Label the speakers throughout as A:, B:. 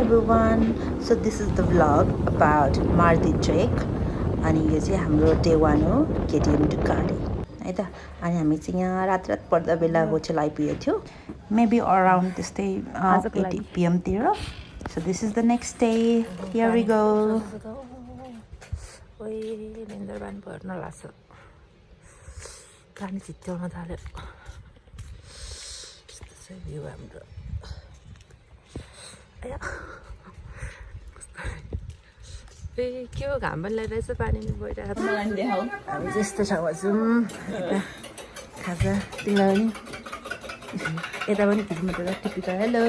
A: everyone. So this is the vlog about Maruti Trek. अनि यो चाहिँ हाम्रो डे 1 हो केटिएम टु गाडी है त। अनि हामी चाहिँ यहाँ रात पर्दा बेला होटल आइपुगेको थियो मेबी अराउन्ड त्यस्तै 8 PM तिर। So this is the next day. Here we go. ओइ निन्द्रा बान पर्न लाग्छ। पानी चिच्याउन थाल्यो। यस्तो छ भ्यू हाम्रो। आया के हो घाम पनि लगाइरहेछ पानीमा गइरहेको हामी चाहिँ यस्तो ठाउँमा छौँ खाजा तिमीलाई पनि यता पनि खिच्नु टिपिका हेलो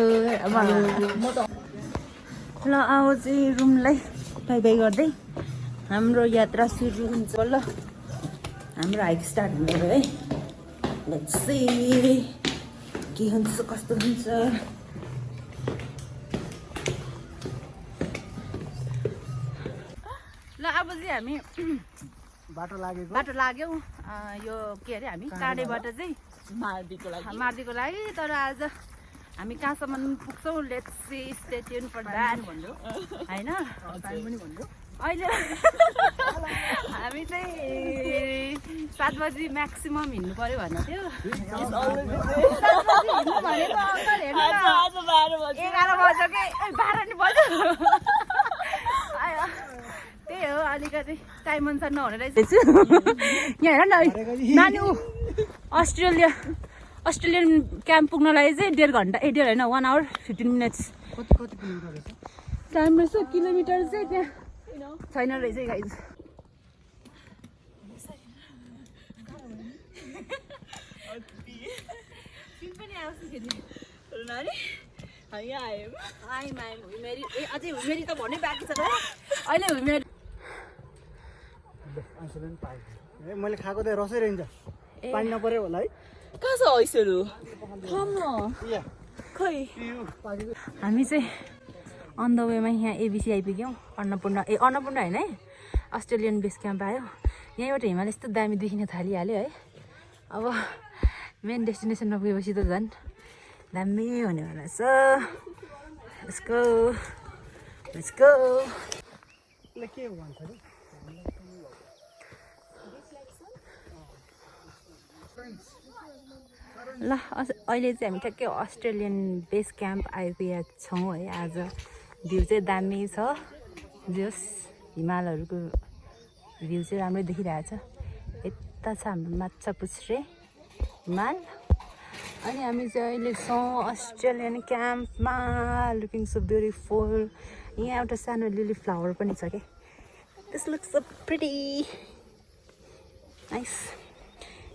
A: ल अब चाहिँ रुमलाई बाई बाई गर्दै हाम्रो यात्रा सुरु हुन्छ। ल हाम्रो हाइक स्टार्ट हुँदैन है। लेट्स सी के हुन्छ कस्तो हुन्छ। ल अब चाहिँ हामी बाटो लाग्यौँ यो के अरे हामी काँडेबाट चाहिँ मार्दीको लागि। तर आज हामी कहाँसम्म पुग्छौँ let's see stay tune for that हैन। अहिले हामी चाहिँ 7 बजी म्याक्सिमम हिँड्नु पर्यो भन्नु थियो। 11 बज्यो कि 12 नि बज्यो। त्यही हो अलिकति टाइम अनुसार नहुने रहेछ। यहाँ हेर न नानी अस्ट्रेलियन क्याम्प पुग्नलाई चाहिँ 1.5 घन्टा 1 होइन 1 hour 15 minutes। कति किलोमिटर रहेछ? टाइम रहेछ किलोमिटर चाहिँ त्यहाँ छैन रहेछ गाइज। अझै हुमेरी त भन्नै बाँकी छ त अहिले हुमेरी
B: मैले खाएको त रसै रहन्छ पानी नपऱ्यो होला है।
C: कहाँ छ ऐसहरू खै
A: हामी चाहिँ अन द वेमा यहाँ एबिसी आइपुग्यौँ। अन्नपूर्ण होइन है अस्ट्रेलियन बेस क्याम्प आयो। यहीँबाट हिमाल यस्तो दामी देखिन थालिहाल्यो है। अब मेन डेस्टिनेसनमा पुगेपछि त झन् दामी हुने वाला छ। Let's go. ल अहिले चाहिँ हामी ठ्याक्कै अस्ट्रेलियन बेस क्याम्प आइपुगेका छौँ है। आज भ्यू चाहिँ दामी छ। जस हिमालहरूको भ्यू चाहिँ राम्रै देखिरहेछ। यता छ हाम्रो माछा पुच्छ्रे हिमाल। अनि हामी चाहिँ अहिले छौँ अस्ट्रेलियन क्याम्पमा। Looking so beautiful. यहाँ एउटा सानो लिली फ्लावर पनि छ क्या। This looks so pretty nice.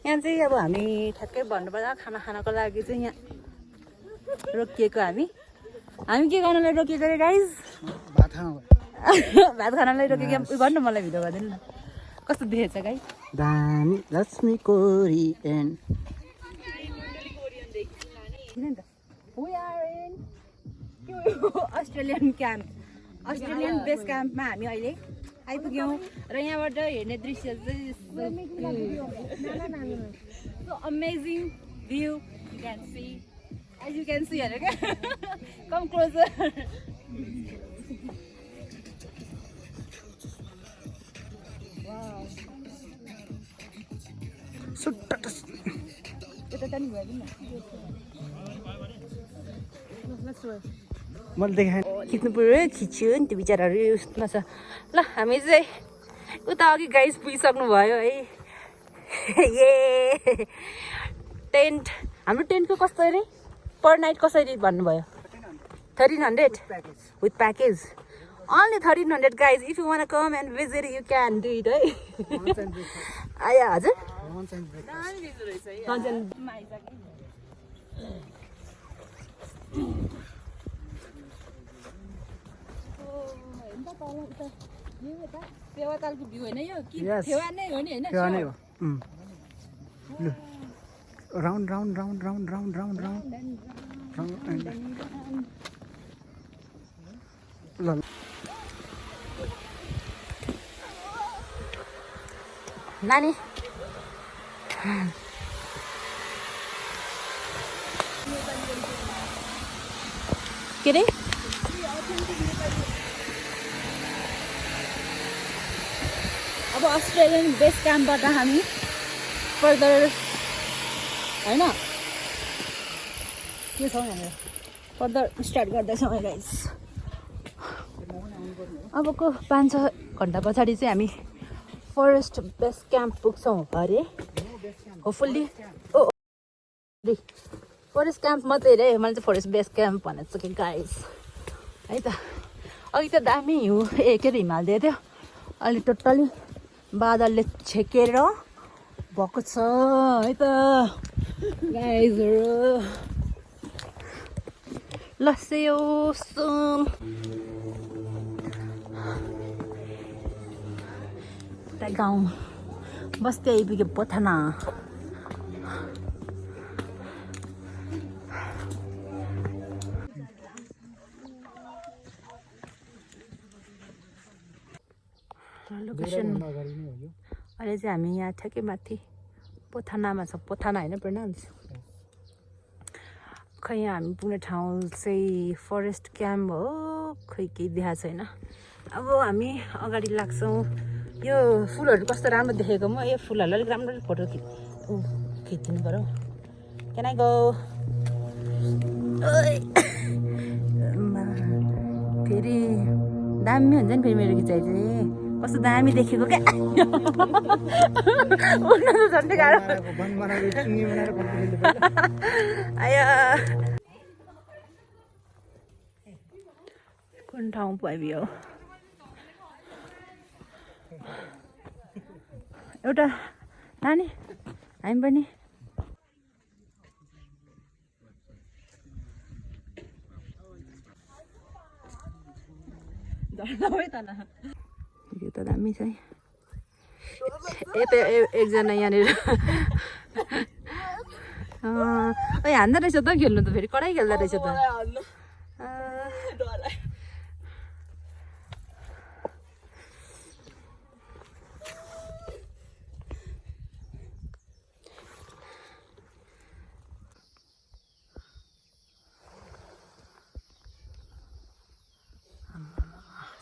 A: यहाँ चाहिँ अब हामी ठ्याक्कै भन्नुपर्दा खाना खानको लागि चाहिँ यहाँ रोकिएको। हामी के गर्नलाई रोकिएको अरे गाइज? भात खानलाई रोकेको। उयो गर्नु मलाई भिडियो गरिदिनु न कस्तो देखेछ गाई?
B: दामी Lakshmi Korean
A: Australian camp Australian base क्याम्पमा हामी अहिले आइपुग्यौँ। र यहाँबाट हेर्ने दृश्य चाहिँ amazing view you can see as you can see हेर क्या। Come closer.
B: मैले देखाएँ
A: खिच्नु पऱ्यो खिच्यो नि त्यो बिचराहरू उयोमा छ। ल हामी चाहिँ उता अघि गाइस पुगिसक्नु भयो है। ए टेन्ट हाम्रो टेन्टको कस्तो अरे पर नाइट कसरी भन्नुभयो? 1300 with package only 1300 guys. If you want to come and visit you can do it है। आया हजुर फेवातालको भ्यू होइन यो कि फेवा नै हो नि होइन?
B: फेवा नै हो। Round round round round round round round ल
A: नानी के अरे अब अस्ट्रेलियन बेस क्याम्पबाट हामी फर्दर होइन के छौँ यहाँनिर फर्दर स्टार्ट गर्दैछौँ है गाइस। अबको 5-6 घन्टा पछाडि चाहिँ हामी फरेस्ट बेस क्याम्प पुग्छौँ अरे होपफुल्ली। ओ फरेस्ट क्याम्प मात्रै रे, मैले चाहिँ फरेस्ट बेस क्याम्प भनेको छु कि गाइस है त। अघि त दामी हिउँ के अरे हिमाल दिएको थियो, अहिले टोटली बादलले छेकेर भएको छ है त गाइजहरू। ल सेयो सुन यता गाउँ बस्ती आइपुग्यो पोथना। लोकेसन अहिले चाहिँ हामी यहाँ ठ्याक्कै माथि पोथनामा छ। पोथना होइन प्रनाउन्स। खै यहाँ हामी पुग्ने ठाउँ चाहिँ फरेस्ट क्याम्प हो, खै केही देखाएको छैन। अब हामी अगाडि लाग्छौँ। यो फुलहरू कस्तो राम्रो देखेको म, यो फुलहरूलाई अलिक राम्रो फोटो खिचिदिनु पऱ्यो। Can I go? फेरि दामी हुन्छ नि फेरि मेरो खिचाइ चाहिँ, कस्तो दामी देखेको क्या। उड्न त झन्डै गाह्रो। आया कुन ठाउँ पुग्यो? एउटा नानी हामी पनि यो त दामी छ है। यता एकजना यहाँनिर हान्दा रहेछ त खेल्नु त, फेरि कडै खेल्दो रहेछ त।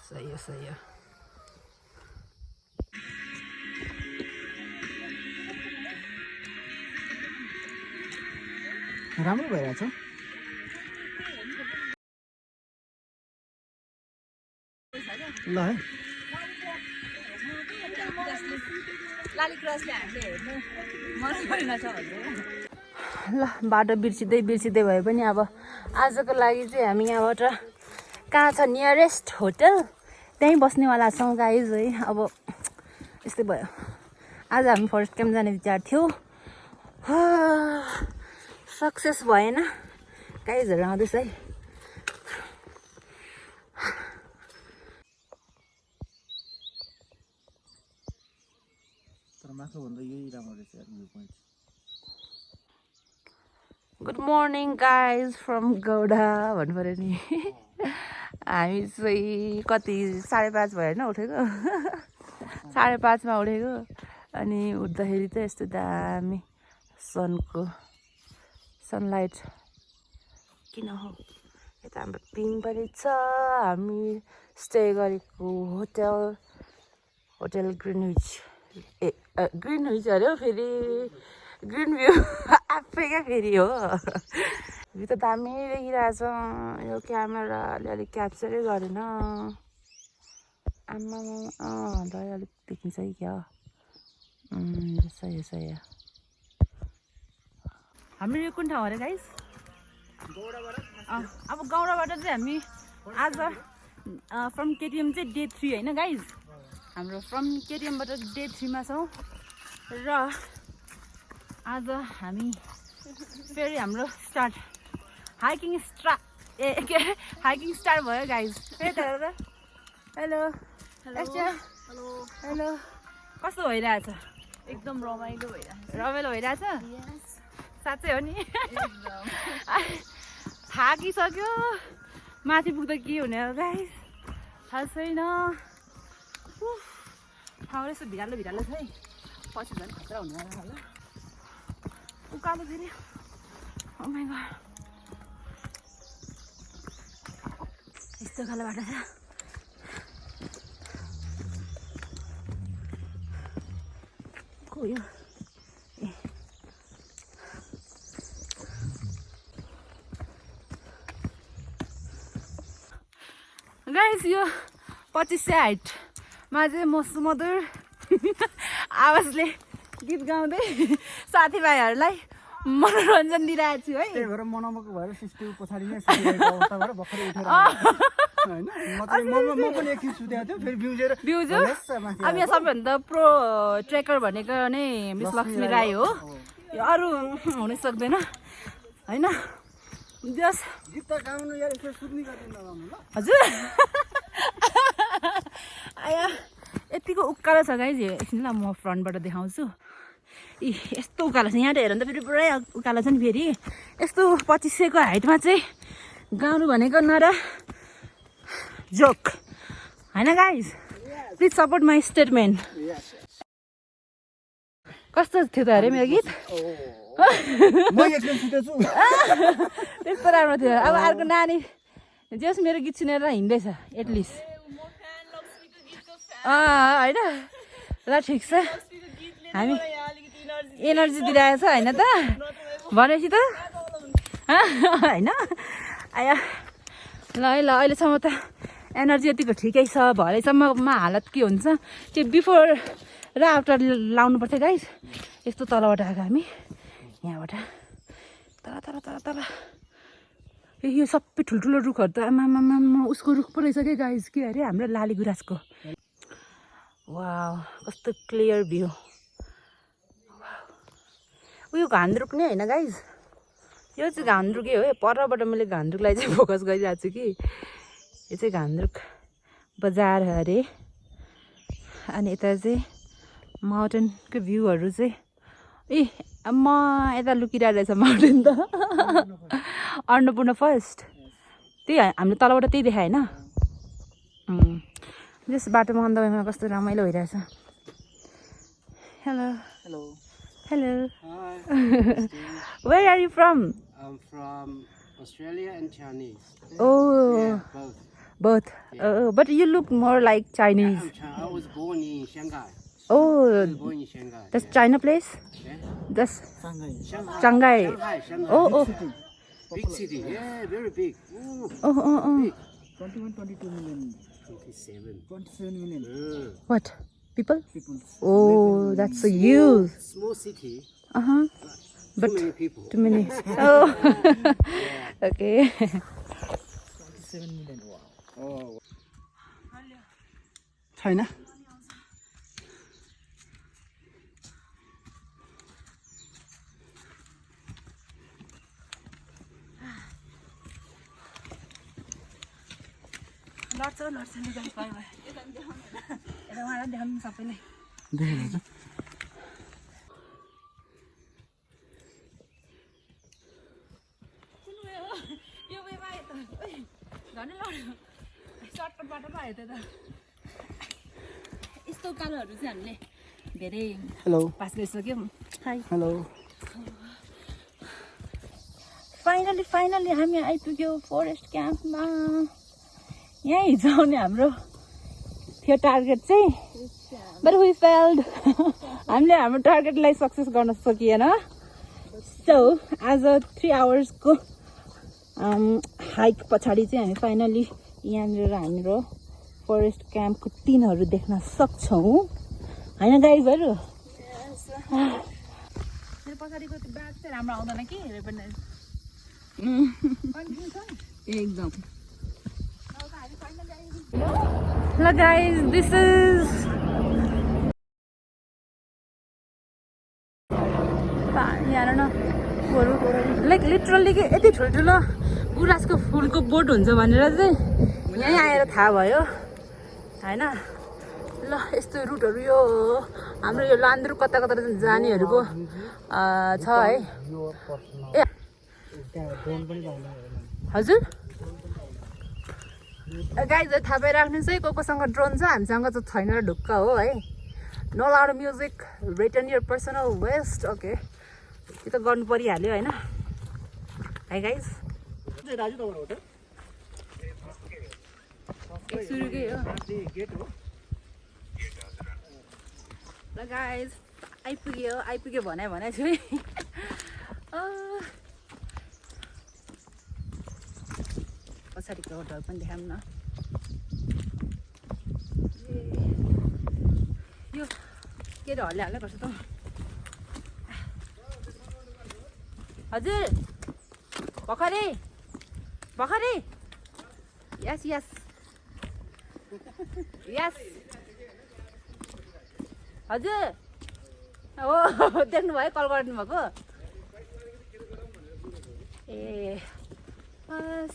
A: सही हो सही हो।
B: राम्रो भइरहेछ ल है।
A: ल बाटो बिर्सिँदै बिर्सिँदै भए पनि अब आजको लागि चाहिँ हामी यहाँबाट कहाँ छ नियरेस्ट होटल त्यहीँ बस्नेवाला छौँ गाइज है। अब यस्तै भयो। आज हामी फरेस्ट क्याम्प जाने विचार थियो, सक्सेस भएन। गाइजहरू आउँदैछ है। Good morning guys from Gauda भन्नु पऱ्यो नि। हामी चाहिँ कति 5:30 भयो होइन उठेको। 5:30 उठेको अनि उठ्दाखेरि चाहिँ यस्तो दामी सनलाइट किन हो। यता हाम्रो पिङ पनि छ। हामी स्टे गरेको होटल ग्रिनविच ग्रिनविच अरे हो, फेरि ग्रिन भ्यू आफै क्या फेरि हो। भ्यू त दामी देखिरहेछ। यो क्यामेराले अलिक क्याप्चरै गरेन। आम्मा अलिक देखिन्छ कि क्या। सही सही। हाम्रो यो कुन ठाउँ अरे गाइस? अब गौडाबाट चाहिँ हामी आज फ्रम केटिएम चाहिँ डे 3 होइन गाइज। हाम्रो फ्रम केटिएमबाट डे 3 मा छौँ र आज हामी फेरि हाम्रो हाइकिङ स्टार्ट भयो गाइज। हेलो हेलो हेलो कस्तो भइरहेछ?
C: एकदम रमाइलो
A: भइरहेछ साँच्चै हो नि। थाकिसक्यो, माथि पुग्दा के हुने हो गाइस थाहा छैन। ठाउँ यस्तो भिरालो छ है, पछि झन् खतरा हुने होला। उकालो फेरि oh my god, यस्तो खाले बाटो छ गयो गाइस यो 2500 हाइटमा चाहिँ म सुमधुर आवाजले गीत गाउँदै साथीभाइहरूलाई मनोरञ्जन दिइरहेको छु है
B: त्यही भएर मनमको भएर सिस्टु पछाडि नै सुतेको अवस्थाबाट भर्खरै उठेर हैन म पनि एकछिन सुतेको थियो फेरि बिउजेर
A: बिउजु अब यहाँ सबैभन्दा प्रो ट्रेकर भनेको नै मिस लक्ष्मी राई हो यो अरू हुनै सक्दैन हैन जस
B: गीत त गाउनु यार यसो सुत्ने गर्दिन नगाउनु ल
A: हजुर आया यतिको उकालो छ गाइज एकछिन ल म फ्रन्टबाट देखाउँछु इ यस्तो उकालो छ यहाँ हेर त फेरि पुरै उकालो छ नि फेरि यस्तो 2500 को हाइटमा चाहिँ गाउनु भनेको नरा जोक हैन guys please support my statement कस्तो थियो त अरे मेरो गीत
B: म एकछिन सुतेछु
A: त्यस्तो राम्रो थियो अब अर्को नानी जस मेरो गीत सुनेर हिँड्दैछ एटलिस्ट होइन ल ठिक छ हामी एनर्जी दिइरहेको छ होइन त भनेपछि त होइन आया ल है ल अहिलेसम्म त एनर्जी यतिको ठिकै छ भरेसम्ममा हालत के हुन्छ त्यो बिफोर र आफ्टर लाउनु पर्छ गाइस यस्तो तलबाट आएको हामी यहाँबाट तल तल तल तल यो सबै ठुल्ठुलो रुखहरू त आमामामा उसको रुख पो रहेछ क्या गाइस के अरे हाम्रो लाली गुराँसको वाउ कस्तो क्लियर भ्यू उयो घान्द्रुक नै होइन गाइस यो चाहिँ घान्द्रुकै हो परबाट मैले घान्द्रुकलाई चाहिँ फोकस गरिरहेको छु कि यो चाहिँ घान्द्रुक बजार अरे अनि यता चाहिँ माउन्टेनको भ्यूहरू चाहिँ म यता लुकिरहेको रहेछ माउन्टेन त अन्नपूर्ण फर्स्ट त्यही हामीले तलबाट त्यही देखायो होइन जस बाटोमा अन्दमा कस्तो रमाइलो भइरहेछ hello
B: hello
A: hello where are you from
C: I'm from Australia and Chinese.
A: Oh,
C: Yeah, both.
A: both. But you look more like Chinese.
C: I was born in Shanghai.
A: Oh,
C: I was born in Shanghai.
A: that's China place?
C: Yeah.
A: That's
B: Shanghai.
C: Shanghai.
A: Shanghai.
C: Shanghai.
A: Oh.
C: Big city. Yeah, very big. Ooh,
A: Oh.
C: big.
B: 22 million.
C: 27.
B: 27 million
A: What? People?
B: people.
A: Oh, that's so huge.
C: Small city.
A: Uh-huh.
C: Too
A: But
C: many people.
A: too many. Oh. Okay.
B: 27 million. Wow. Oh. छैन
A: लड्छ नि guys bye bye यता उहाँलाई देखाउनु सबैलाई
B: देखेको
A: यो वेमा आयो त झन् लड्यो सर्टकट बाटो पो आयो त यस्तो उकालोहरू चाहिँ हामीले धेरै
B: हेलो
A: पास गरिसक्यौँ हाई
B: हेलो
A: फाइनली हामी आइपुग्यो फरेस्ट क्याम्पमा यहीँ हिजो आउने हाम्रो थियो टार्गेट चाहिँ बट वी फेल्ड हामीले हाम्रो टार्गेटलाई सक्सेस गर्न सकिएन सो आज 3 आवर्सको हाइक पछाडि चाहिँ हामी फाइनली यहाँनिर हाम्रो फरेस्ट क्याम्पको टिनहरू देख्न सक्छौँ होइन गाइजहरू मेरो पछाडिको त्यो ब्याग चाहिँ राम्रो आउँदैन कि हेरे पनि एकदम ल गाइज दिस इज यहाँ न लाइक लिटरल्ली कि यति ठुल्ठुलो गुराँसको फुलको बोट हुन्छ भनेर चाहिँ यहीँ आएर थाहा भयो होइन ल यस्तो रुटहरू यो हाम्रो यो लान्द्रुक कता कता जानेहरूको छ है ए हजुर गाइज थाहा पाइराख्नुहोस् है कोसँग ड्रोन छ हामीसँग चाहिँ छैन र ढुक्क हो है no loud music return your personal waste okay त्यो त गर्नु परिहाल्यो होइन है गाइज सुरुकै हो
B: गेट हो
A: ल गाइज आइपुग्यो भने छु है पछाडिको होटल पनि देखाउँ न यो के रे हल्ले गर्छ त हजुर भर्खरै यस हजुर हो देख्नुभयो कल गर्नुभएको ए बस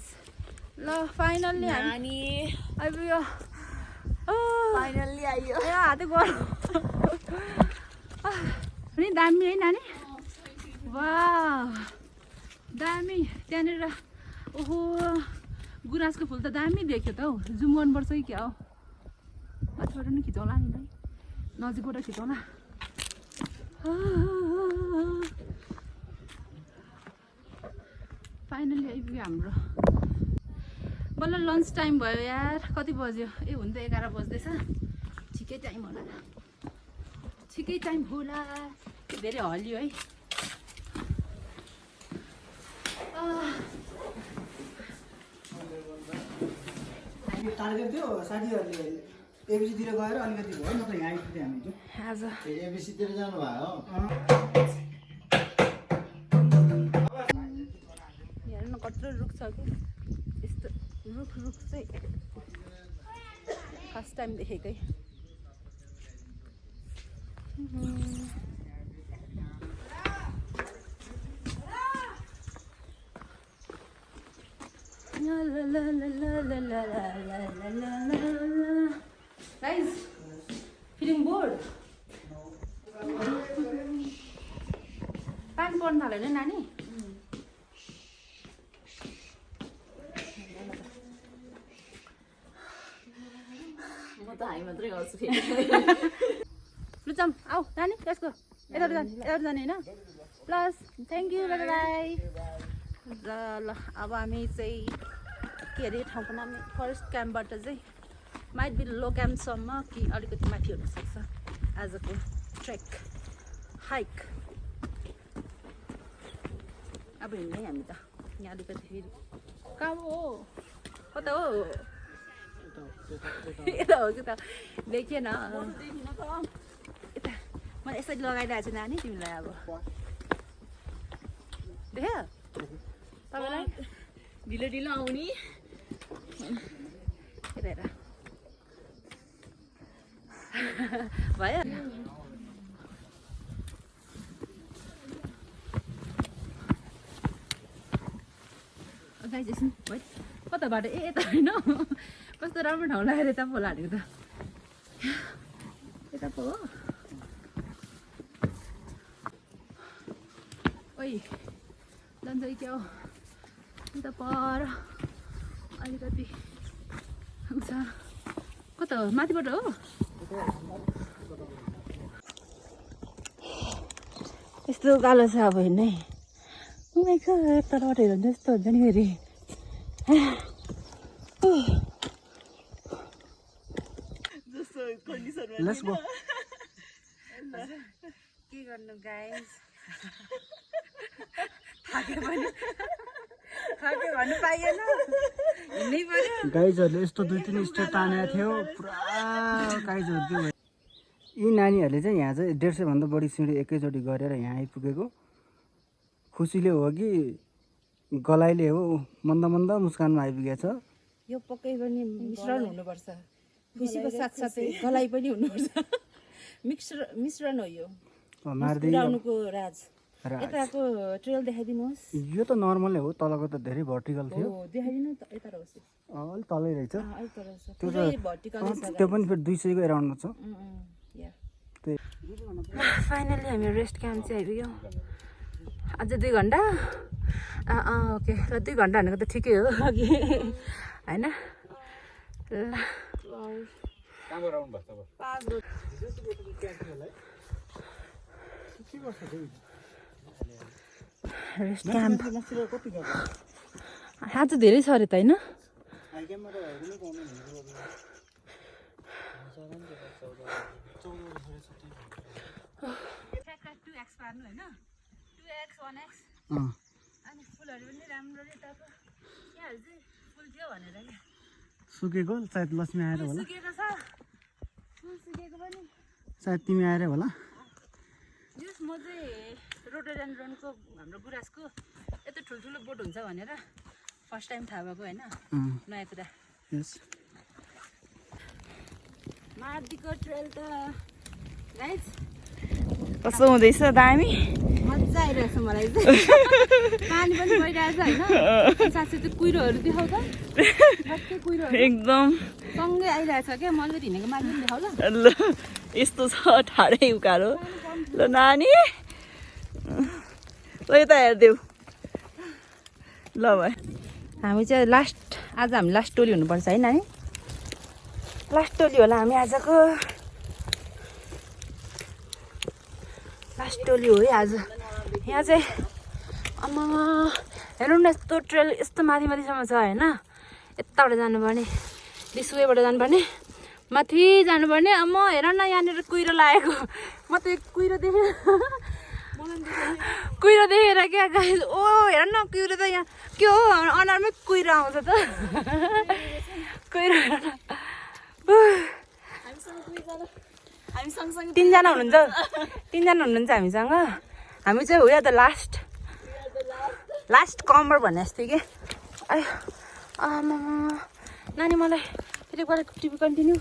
A: ल फाइनल्ली हामी आइपुग्यो
D: फाइनल्ली आइयो
A: ए हातै गरौँ नि दामी है नानी वाह दामी त्यहाँनिर ओहो गुराँसको फुल त दामी देख्यो त हौ जुम गर्नुपर्छ कि क्या हो माथिबाट नि खिचौँला नि है नजिकबाट खिचौँला फाइनल्ली आइपुग्यो हाम्रो बल्ल लन्च टाइम भयो यार कति बज्यो ए हुन त 11 बज्दैछ ठिकै टाइम होला धेरै हल्लियो है
B: टार्गेट थियो साथीहरूले एबिसीतिर गएर अलिकति भयो न त यहाँ आइपुग्यो हामी चाहिँ
A: आज
C: एबिसीतिर जानु भयो
A: हेर्नु कत्रो रुख छ कि यस्तो रुख चाहिँ फर्स्ट टाइम देखेकै Guys, feeling bored? पानी पर्न थाल्यो नि नानी
D: म त हामी मात्रै गर्छु
A: लु जाऊँ आऊ नानी त्यसको यताबाट जाने होइन प्लस थ्याङ्क यू बाई ल अब हामी चाहिँ के अरे ठाउँको नाम फरेस्ट क्याम्पबाट चाहिँ माइट बी लो क्याम्पसम्म कि अलिकति माथि हुनसक्छ आजको ट्रेक हाइक अब हिँड्दै हामी त यहाँ अलिकति फेरि कहाँ हो कता हो यता हो कि त देखिएन यता मैले यसरी लगाइरहेको छु नानी तिमीलाई अब देख्यो तपाईँलाई
D: ढिलो ढिलो आउने
A: हेरेर भयो गाइजेसन है कता बाटो ए यता होइन कस्तो राम्रो ठाउँ लगाएर यता पो हालेको त यता पो हो ओइ जान्छ कि क्या हो यता पर अलिकति हुन्छ कता हो माथिबाट हो यस्तो गालो छ अब हिँड्नै तलबाट हेर्नु यस्तो हुन्छ नि फेरि
B: लेट्स गो
A: के गर्नु गाइस थाक्यो भन्नु पाइएन हिँड्नै पर्यो
B: गाइजहरूले यस्तो 2-3 स्टेप तानेको थियो पुरा गाइजहरू त्यो यी नानीहरूले चाहिँ यहाँ चाहिँ 150 भन्दा बढी सिँढी एकैचोटि गरेर यहाँ आइपुगेको खुसीले हो कि गलाइले हो मन्द मन्द मुस्कानमा आइपुगेछ
A: यो पक्कै पनि मिश्रण हुनुपर्छ खुसीको साथसाथै गलाइ पनि हुनुपर्छ मिश्रण हो यो पुराउनुको राज यताको ट्रेल देखाइदिनुहोस्
B: यो त नर्मलै हो तलको त धेरै भर्टिकल थियो
A: देखाइदिनु यता होस्
B: अलि तलै रहेछ त्यो त
A: भर्टिकल
B: त्यो पनि फेरि 200 को एराउन्डमा छ
A: फाइनली हामी रेस्ट क्याम्प चाहिँ आइपुग्यो अझ 2 घन्टा ओके ल 2 घन्टा भनेको त ठिकै हो अघि होइन रेस्ट क्याम्प आज धेरै छ अरे त होइन
B: सुकेको सायद लक्ष्मी आएर होला
A: सुकेको छ फुल सुकेको पनि
B: सायद तिमी आएर होला
A: यस म चाहिँ रोडोडेन्ड्रनको हाम्रो गुराँसको यस्तो ठुल्ठुलो बोट हुन्छ भनेर फर्स्ट टाइम थाहा भएको होइन नयाँ कुरा
B: यस
A: मार्दीको ट्रेल त गाइज
D: कस्तो हुँदैछ दामी
A: मजा आइरहेछ मलाई चाहिँ पानी पनि गइरहेछ होइन साथै त्यो कुहिरोहरू देखाउ त ठ्याक्कै कुहिरोहरू
D: एकदम
A: सँगै आइरहेछ क्या मजुर हिँडेको मान्छे पनि देखाउ ल
D: ल यस्तो छ ठाडै उकालो ल नानी ल यता हेरिदेऊ ल भाइ
A: हामी चाहिँ आज हामी लास्ट टोली हुनुपर्छ है नानी लास्ट टोली होला हामी आजको लास्ट टोली हो है आज यहाँ चाहिँ आमा हेर्नु न यस्तो ट्रेल यस्तो माथि माथिसम्म छ होइन यताबाट जानुपर्ने दिसवेबाट जानुपर्ने माथि जानुपर्ने अम्म हेर न यहाँनिर कुहिरो लागेको म त कुहिरो देखेँ कुहिरो देखेर क्या गाइस ओ हेर न कुहिरो त यहाँ के हो अनुहारमै कुहिरो आउँछ त कुहिरो हेर न तिनजना हुनुहुन्छ हामीसँग हामी चाहिँ हो या त लास्ट कमर भन्ने जस्तै के आयो आमा नानी मलाई फेरि एकपल्ट टिभी कन्टिन्यू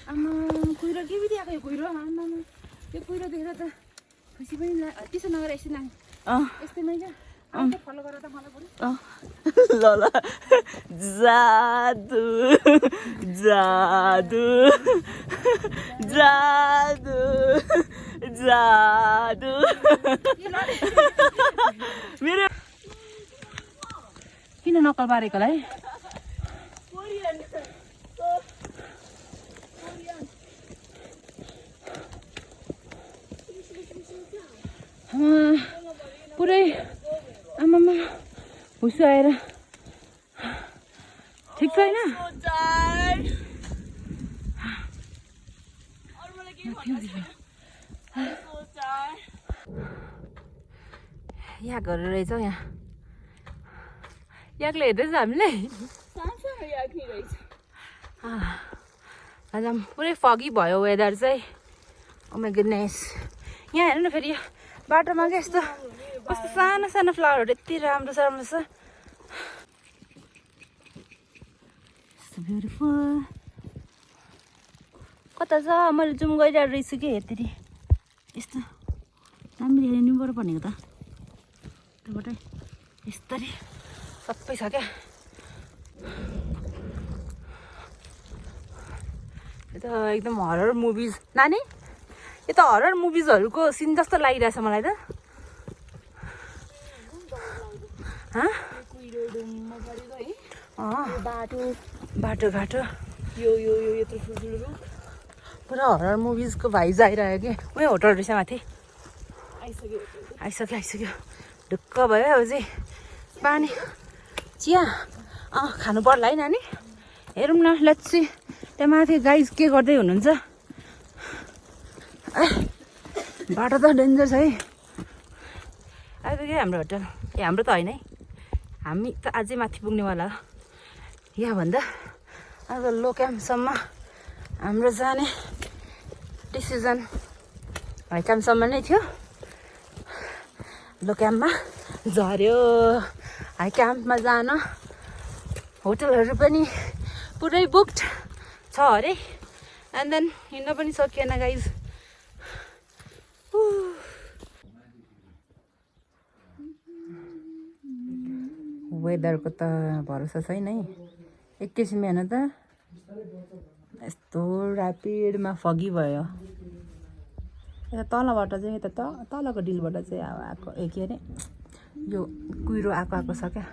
A: आमा कुहिरो के बित्ति आएको यो कुहिरो आमा यो कुहिरो देखेर त खुसी पनि त्यसो नगरेर यसो नानी यस्तैमै क्या फलो गरेर त मलाई पनि
D: ल ल जादु जादु जादु जादु मेरो
A: किन नक्कल पारेको है पुरै आमामा हुसु आएर ठिक छ होइन यहाँ घर रहेछ यहाँ याकले हेर्दैछ हामीले आज पुरै फगी भयो वेदर चाहिँ ओ माइ गुडनेस यहाँ हेर्नु न फेरि बाटोमा क्या यस्तो कस्तो सानो सानो फ्लावरहरू यति राम्रो छ ब्युटिफुल कता छ मैले जुम गरिरहेको रहेछु कि हेर्दै यस्तो दामी देखेर निबाट भनेको त त्योबाटै यस्तरी सबै छ क्या यो त एकदम हरर मुभिज नानी यो त हरर मुभिजहरूको सिन जस्तो लागिरहेछ मलाई त बाटो घाटो
D: यो यत्रो ठुल्ठुलो रुख
A: पुरा हरर मुभिजको भाइज आइरह्यो कि उयो होटल रहेछ माथि आइसक्यो ढुक्क भयो अब चाहिँ पानी चिया खानु पर्ला है नानी हेरौँ न लच्छी त्यहाँ माथि गाइज के गर्दै हुनुहुन्छ बाटो त डेन्जर छ है आइपुग्यो हाम्रो होटल हाम्रो त होइन है हामी त अझै माथि पुग्नेवाला हो यहाँभन्दा आज लो क्याम्पसम्म हाम्रो जाने डिसिजन हाई क्याम्पसम्म नै थियो लो क्याम्पमा झऱ्यो हाई क्याम्पमा जान होटलहरू पनि पुरै बुक्ड छ अरे एन्ड देन हिँड्न पनि सकिएन गाइज वेदरको त भरोसा छैन है एकैछिन हेर्नु त यस्तो ऱ्यापिडमा फगी भयो यता तलबाट चाहिँ यता तलको डिलबाट चाहिँ अब आएको के अरे यो कुहिरो आएको छ क्या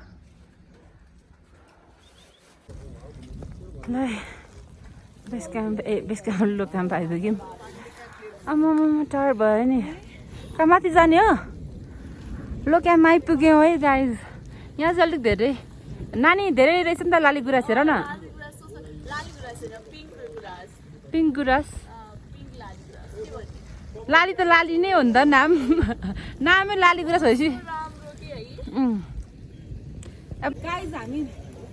A: ल बेस क्याम्प लो क्याम्प आइपुग्यौँ आमामा टाढो भयो नि कहाँ माथि जाने हो लो क्याम्पमा आइपुग्यौँ है गाइज यहाँ चाहिँ अलिक धेरै नानी धेरै रहेछ नि त लाली गुराँस हेर न पिङ्क गुराँस लाली त लाली नै हो नि त नामै लाली गुराँस भएपछि अब गाइज हामी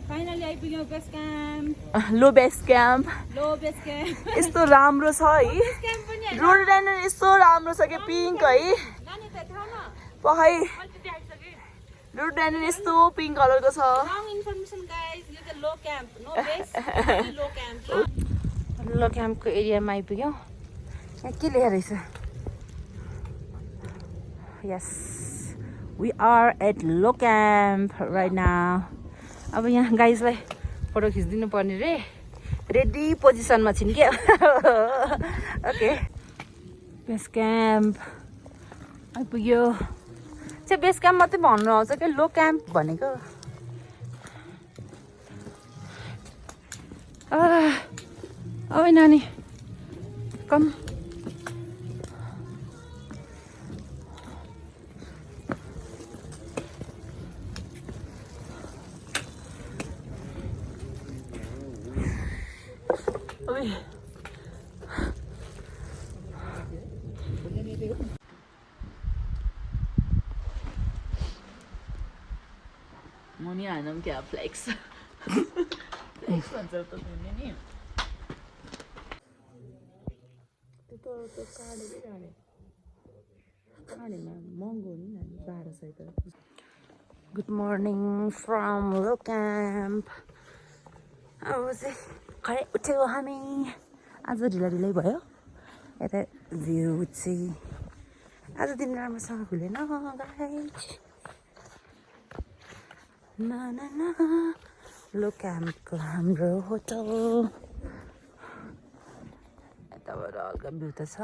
A: फाइनली आइपुग्यौँ बेस क्याम्प
D: लो बेस क्याम्प
A: लो बेस क्याम्प
D: यस्तो राम्रो छ है रोडोडेन्ड्रन यस्तो राम्रो छ कि पिङ्क है पखाइ रोडोडेन्ड्रन यस्तो पिङ्क कलरको छ
A: लो क्याम्पको एरियामा आइपुग्यौँ यहाँ के लेखेको रहेछ यस we are at low camp right now अब यहाँ गाइजलाई फोटो खिचिदिनु पर्ने रे रेडी पोजिसनमा छिन् क्या ओके बेस क्याम्प आइपुग्यो चाहिँ बेस क्याम्प मात्रै भन्नु आउँछ क्या लो क्याम्प भनेको अब नानी कम
D: मुनि हानौँ क्या फ्लेक्स फ्लेक्स भन्छ त मुनि नि
A: good morning from low camp अब चाहिँ खै उठेको हामी आज ढिला ढिलै भयो यता भ्यू चाहिँ आज दिन राम्रोसँग खुलेन गाइज ना ना ना लो क्याम्पको हाम्रो होटल यताबाट हल्का भ्यू त छ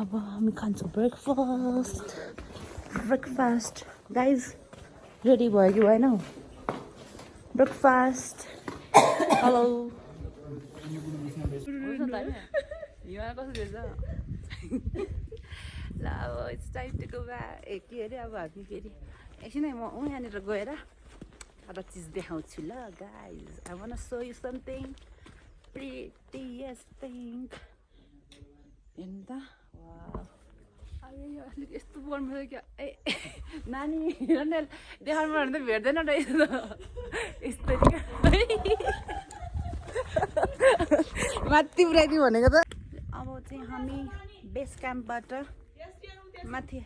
A: अब हामी खान्छौँ ब्रेकफास्ट गाइज रेडी भयो कि भएन हौ ब्रेकफास्ट हेलो हिमाल कसरी रहेछ ल अब it's time to go back के अरे अब हामी के अरे एकछिनै म यहाँनिर गएर एउटा चिज देखाउँछु ल guys I want to show you something prettiest thing हेर्नु त अलिक यस्तो बोल्नु क्या ए नानी हेर न देखाउनु भने त भेट्दैन रहेछ त यस्तो माथि पुऱ्याइदिउँ भनेको त अब चाहिँ हामी बेस क्याम्पबाट माथि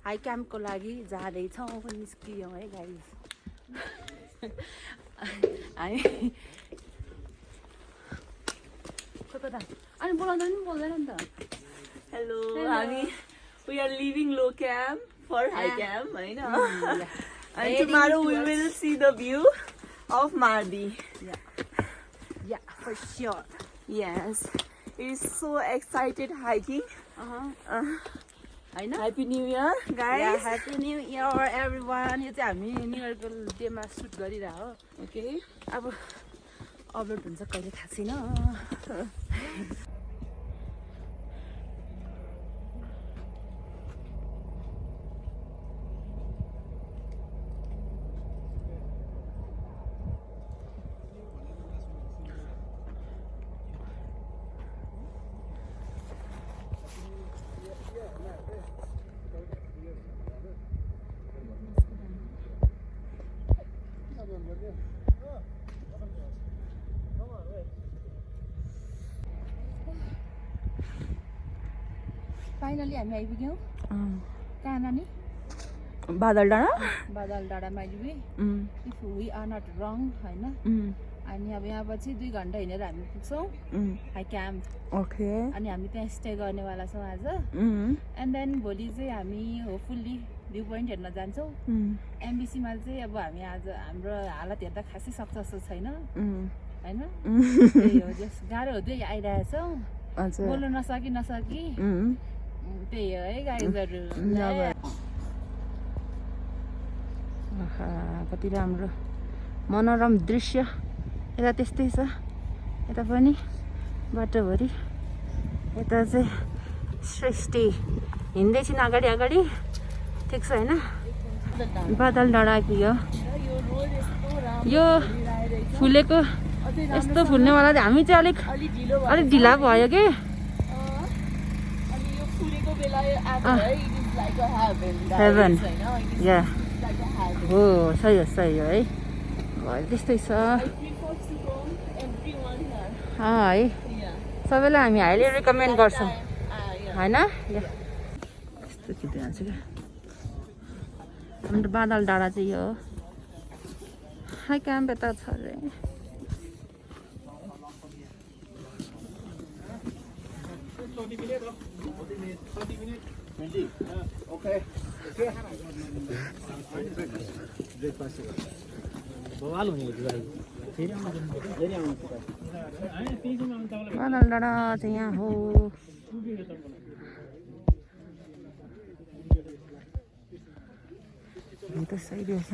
A: हाई क्याम्पको लागि जाँदैछौँ निस्कियौँ है गाइज हामी कता अनि बोलाउँदा पनि बोल्दैन नि त
D: हेलो हामी we are leaving low camp for high camp होइन and tomorrow we will see the view of Mardi
A: yeah for sure
D: yes it is so excited hiking
A: होइन
D: happy new year guys
A: happy new year everyone यो चाहिँ हामी new इयरको डेमा suit गरिरह हो
D: okay
A: अब upload हुन्छ कहिले थाहा छैन फाइनली हामी आइपुग्यौँ कहाँ नानी
D: बादल डाँडा
A: बादल डाँडामा आइपुग्यौँ इफ वी आर नट रङ होइन अनि अब यहाँपछि 2 घन्टा हिँडेर हामी पुग्छौँ हाई क्याम्प
D: ओके
A: अनि हामी त्यहाँ स्टे गर्नेवाला छौँ आज एन्ड देन भोलि चाहिँ हामी होपफुल्ली भ्यू पोइन्ट हेर्न जान्छौँ एमबिसीमा चाहिँ अब हामी आज हाम्रो हालत हेर्दा खासै सक्छ जस्तो छैन होइन त्यही हो जस गाह्रो हुँदै आइरहेछौँ बोल्नु नसकी त्यही हो है गाइजहरू कति राम्रो मनोरम दृश्य यता त्यस्तै छ यता पनि बाटोभरि यता चाहिँ सृष्टि हिँड्दैछिन् अगाडि अगाडि ठिक छ होइन बादल डाँडा पुग्यो यो फुलेको यस्तो फुल्नेवाला चाहिँ हामी चाहिँ अलिक ढिला भयो कि हेभन या हो सही हो है भयो त्यस्तै छ है सबैलाई हामी हाइली रिकमेन्ड गर्छौँ होइन यस्तो खिच्दै जान्छ क्या हाम्रो बादल डाँडा चाहिँ यो हो हाई क्याम्प यता छ अरे बादल डाँडा चाहिँ यहाँ हो त सही रहेछ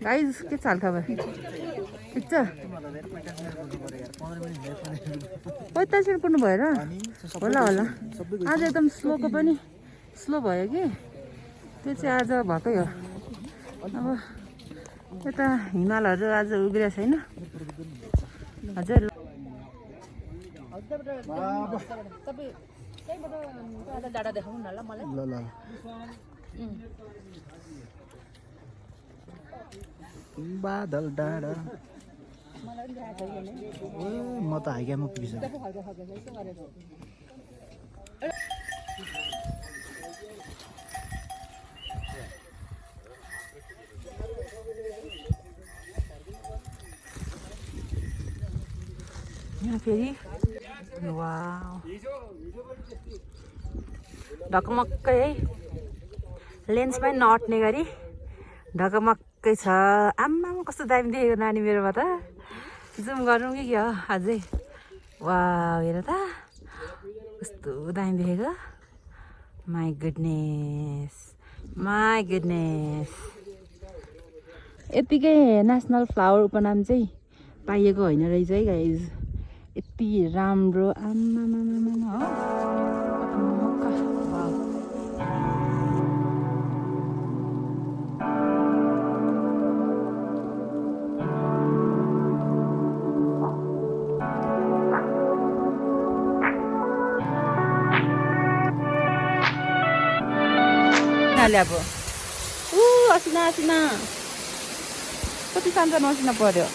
A: गाइस के छ हालखबर ठिक छ 45 मिनट पुग्नु भयो र होला आज एकदम स्लोको पनि स्लो भयो कि त्यो चाहिँ आज भएकै हो अब यता हिमालहरू आज उग्रिएको छैन हजुर डाँडा देखाउनु न ल मलाई
B: ल बादल डाँडा म त हाइक्याम्पमा पुगिसकेँ
A: यहाँ फेरि वाउ ढकमक्कै है लेन्समै नअट्ने गरी ढकमक्कै छ आम्मामा कस्तो दामी देखेको नानी मेरोमा त जुम गरौँ कि के हो अझै वाउ हेर त कस्तो दामी देखेको माई गुडनेस यतिकै नेसनल फ्लावर उपनाम चाहिँ पाइएको होइन रहेछ है गाइज यति राम्रो आम्मामा हो अब असिना कति सानो असिना पर्यो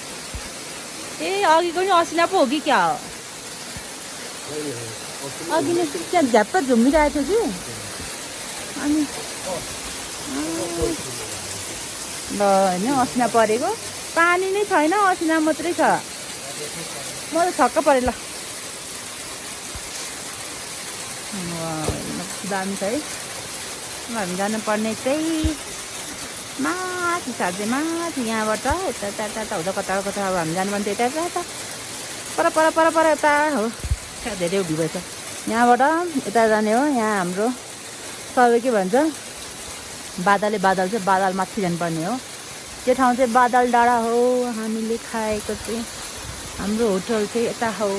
A: ए अघिको नि असिना पो हो कि क्या हो अघि नै त्यहाँ झ्याप्प झुमिरहेको थियो कि अनि ल होइन असिना परेको पानी नै छैन असिना मात्रै छ म त छक्क परेँ ल दामी छ है हामी जानुपर्ने चाहिँ माथि छ अझै माथि यहाँबाट यता हुँदा कता अब हामी जानुपर्ने चाहिँ यता पर यता हो त्यहाँ धेरै उभि भएछ यहाँबाट यता जाने हो यहाँ हाम्रो सबै के भन्छ बादल चाहिँ बादल माथि जानुपर्ने हो त्यो ठाउँ चाहिँ बादल डाँडा हो हामीले खाएको चाहिँ हाम्रो होटल चाहिँ यता हो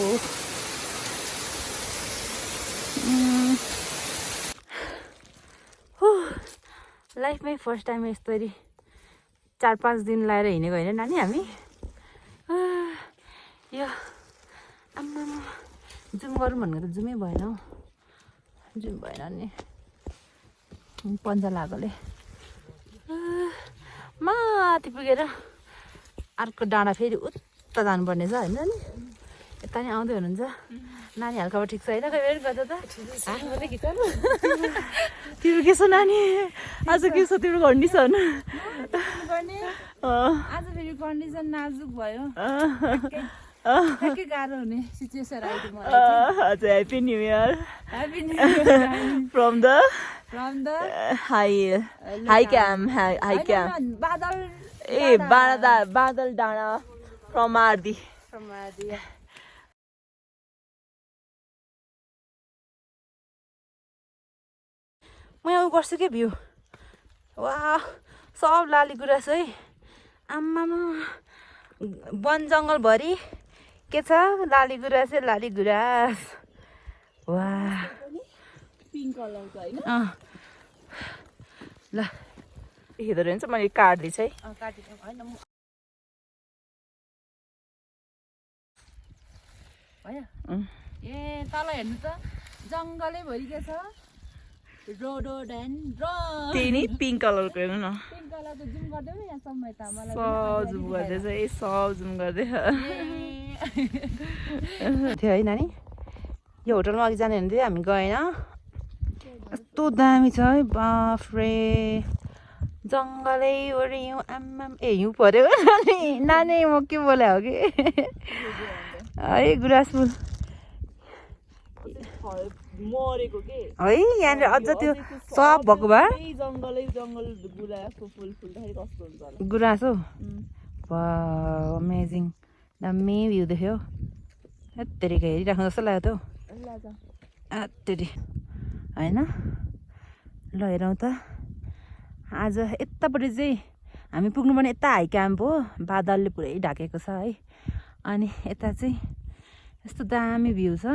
A: लाइफमै फर्स्ट टाइम यस्तरी 4-5 दिन लगाएर हिँडेको होइन नानी हामी यो आम्मामा जुम गरौँ भनेको त जुमै भएन हौ जुम भएन नि पन्जा लागोले माथि पुगेर अर्को डाँडा फेरि उता जानुपर्ने छ होइन नि यता नि आउँदै हुनुहुन्छ नानी हल्कामा ठिक छ होइन खै फेरि गर्छ त मात्रै खिच्नु तिम्रो के छ नानी आज के छ तिम्रो कन्डिसन आज फेरि कन्डिसन नाजुक भयो गाह्रो हुने सिचुएसन आइदियो मलाई
D: हजुर happy new year from the high camp
A: बादल
D: ए बादल डाँडा फ्रम आरदी
A: म यहाँ गर्छु क्या भ्यू वा सब लाली गुराँस है आम्मामा वन जङ्गलभरि के छ लाली गुराँस लाली गुराँस वा
D: पिङ्क कलरको होइन
A: ल
D: हेर्दो रहेछ मैले काट्दैछु है
A: ए तल हेर्नु त जङ्गलै भरि के छ रोडोडेन्ड्रन
D: त्यही नि पिङ्क कलरको हेर्नु न
A: पिङ्क कलरको जुम गर्दै न यहाँसम्म त मलाई
D: सब जुम गर्दैछ है सब जुम गर्दैछ
A: थियो है नानी यो होटलमा अघि जाने हुन्थ्यो हामी गएन कस्तो दामी छ है बाफ्रे जङ्गलै वरि हिउँ आम्माम ए हिउँ पऱ्यो नानी म के बोले हो कि है गुराँस फुल
D: मरेको के
A: है यहाँनिर अझ त्यो सब भएको भए
D: जङ्गलै जङ्गल गुलाबको फुल फुल्दाखेरि कस्तो हुन्छ होला
A: गुराँस हौ अमेजिङ दामी भ्यू देख्यो हेत्तेरिका हेरिराख्नु जस्तो लाग्यो त हौ हेत्तेरी होइन ल हेरौँ त आज यतापट्टि चाहिँ हामी पुग्नुपर्ने यता हाई क्याम्प हो बादलले पुरै ढाकेको छ है अनि यता चाहिँ यस्तो दामी भ्यू छ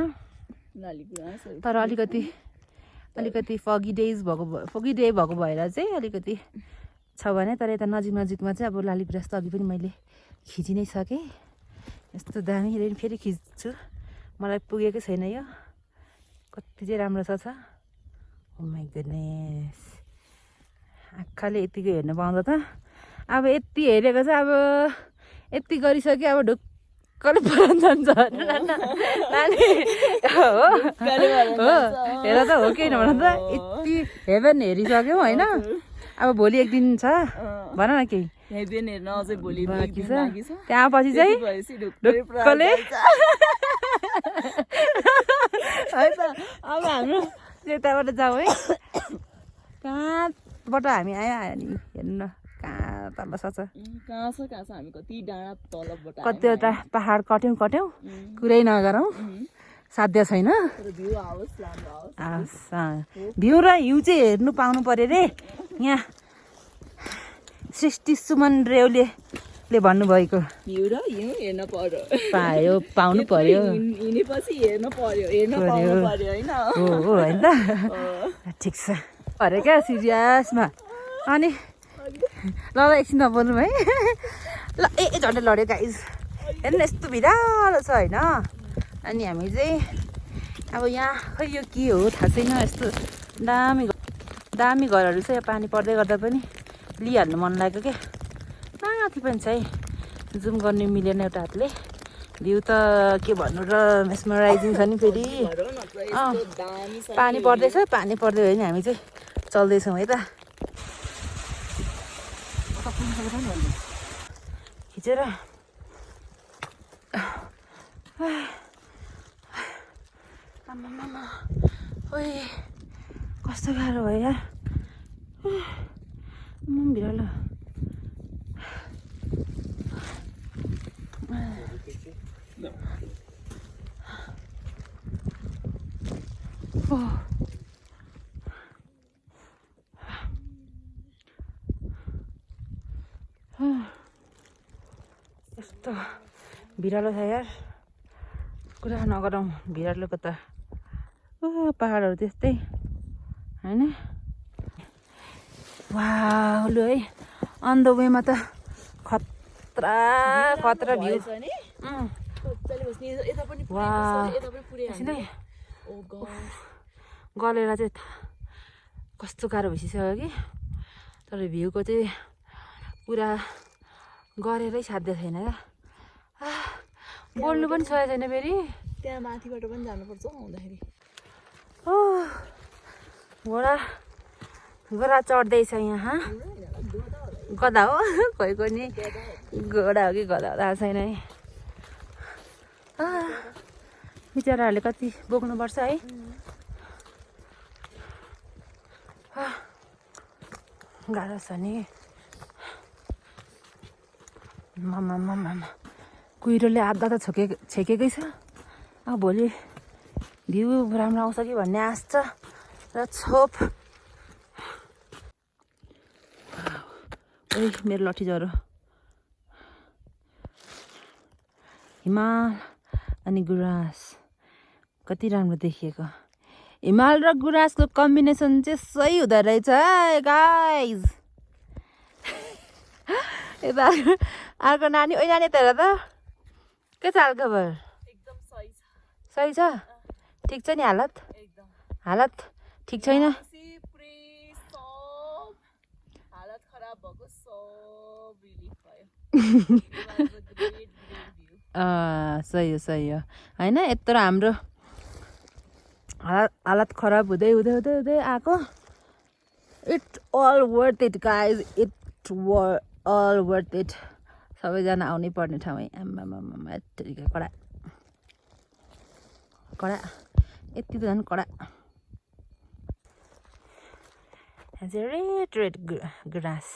A: तर अलिकति फगी डे भएको भएर चाहिँ अलिकति छ भने तर यता नजिकमा चाहिँ अब लाली गुराँस त अघि पनि मैले खिचि नै सकेँ यस्तो दामी फेरि खिच्छु मलाई पुगेकै छैन यो कति चाहिँ राम्रो छ ओ माई गुडनेस आँखाले यतिको हेर्नु पाउँदा त अब यति हेरेको चाहिँ अब यति गरिसक्यो अब ढुक्कले परान जान्छ नानी हो हेर त हो कि भन त यति हेभेन हेरिसक्यौँ होइन अब भोलि एक दिन छ भन न केही
D: हेभेन हेर्न अझै भोलि
A: बाँकी छ त्यहाँ पछि चाहिँ ढुक्कले है त अब हाम्रो यताबाट जाउँ है कहाँबाट हामी आयो नि हेर्नु न कहाँ तल छ
D: कहाँ छ हामी कति डाँडा तलबाट
A: कतिवटा पहाड कट्यौँ कुरै नगरौँ साध्य छैन भ्यू र हिउँ चाहिँ हेर्नु पाउनु पर्यो रे यहाँ सृष्टि सुमन रेउले भन्नुभएको
D: हिउँ र हिउँ हेर्न पर्यो
A: पाउनु पर्यो
D: हिँडेपछि हेर्नु पर्यो पाउनु पर्यो होइन
A: हो होइन त ठिक छ अरे क्या सिरियसमा अनि ल एकछिन नबोल्नु है ल झन्डै लड्यो गाइज हेर्नु यस्तो भिरालो छ होइन अनि हामी चाहिँ अब यहाँ खै यो के हो थाहा छैन यस्तो दामी घरहरू छ यहाँ पानी पर्दै गर्दा पनि लिइहाल्नु मन लाग्यो क्या माथि पनि छ है जुम गर्नु मिलेन एउटा हातले भ्यू त के भन्नु र मेस्मराइजिङ छ नि फेरि पानी पर्दैछ पानी पर्दै हो नि हामी चाहिँ चल्दैछौँ है त खिचेर ओइ कस्तो गाह्रो भयो यार बिरालो यस्तो बिरालो छ यार कुरा नगरौँ बिरालोको त पहाडहरू त्यस्तै होइन वाह लु है अन द वेमा त खतरा भ्यू गलेर चाहिँ कस्तो गाह्रो भइसक्यो कि तर भ्यूको चाहिँ पुरा गरेरै साध्य छैन क्या बोल्नु पनि सकेको छैन फेरि
D: त्यहाँ माथिबाट पनि जानुपर्छ आउँदाखेरि
A: घोडा चढ्दैछ यहाँ गधा हो कोही नि घोडा हो कि गधा हो थाहा छैन है बिचराहरूले कति बोक्नुपर्छ है गाह्रो छ नि मामा कुहिरोले आधा त छेकेकै छ अब भोलि भ्यू राम्रो आउँछ कि भन्ने आश छ र छोप ए मेरो लट्ठी जरो हिमाल अनि गुराँस कति राम्रो देखिएको हिमाल र गुराँसको कम्बिनेसन चाहिँ सही हुँदो रहेछ है गाइज यता अर्को नानी ओइ नानी त हेर त के छ हालखबर
D: एकदम सही छ
A: सही छ ठिक छ नि हालत
D: एकदम
A: हालत ठिक छैन
D: हालत खराब भएको सब रिलिफ भयो
A: सही हो होइन यत्रो हाम्रो हालत खराब हुँदै हुँदै हुँदै हुँदै आएको it all worth it guys it all worth it सबैजना आउनै पर्ने ठाउँ है आम्मामा कडा कडा यति त झन् कडा यहाँ चाहिँ रेड ग्रास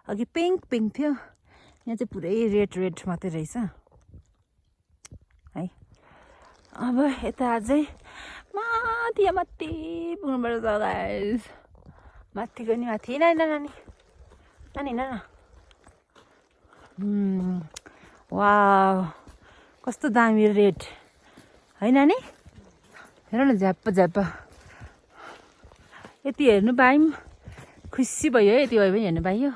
A: अघि पिङ्क थियो यहाँ चाहिँ पुरै रेड मात्रै रहेछ है अब यता अझै माथि पुग्नुपर्छ गाइस माथिको नि माथि नानी हिँड न वाउ कस्तो दामी रेड है नानी हेर न झ्याप्प यति हेर्नु पायौँ खुसी भयो है यति भयो भने हेर्नु पाइयो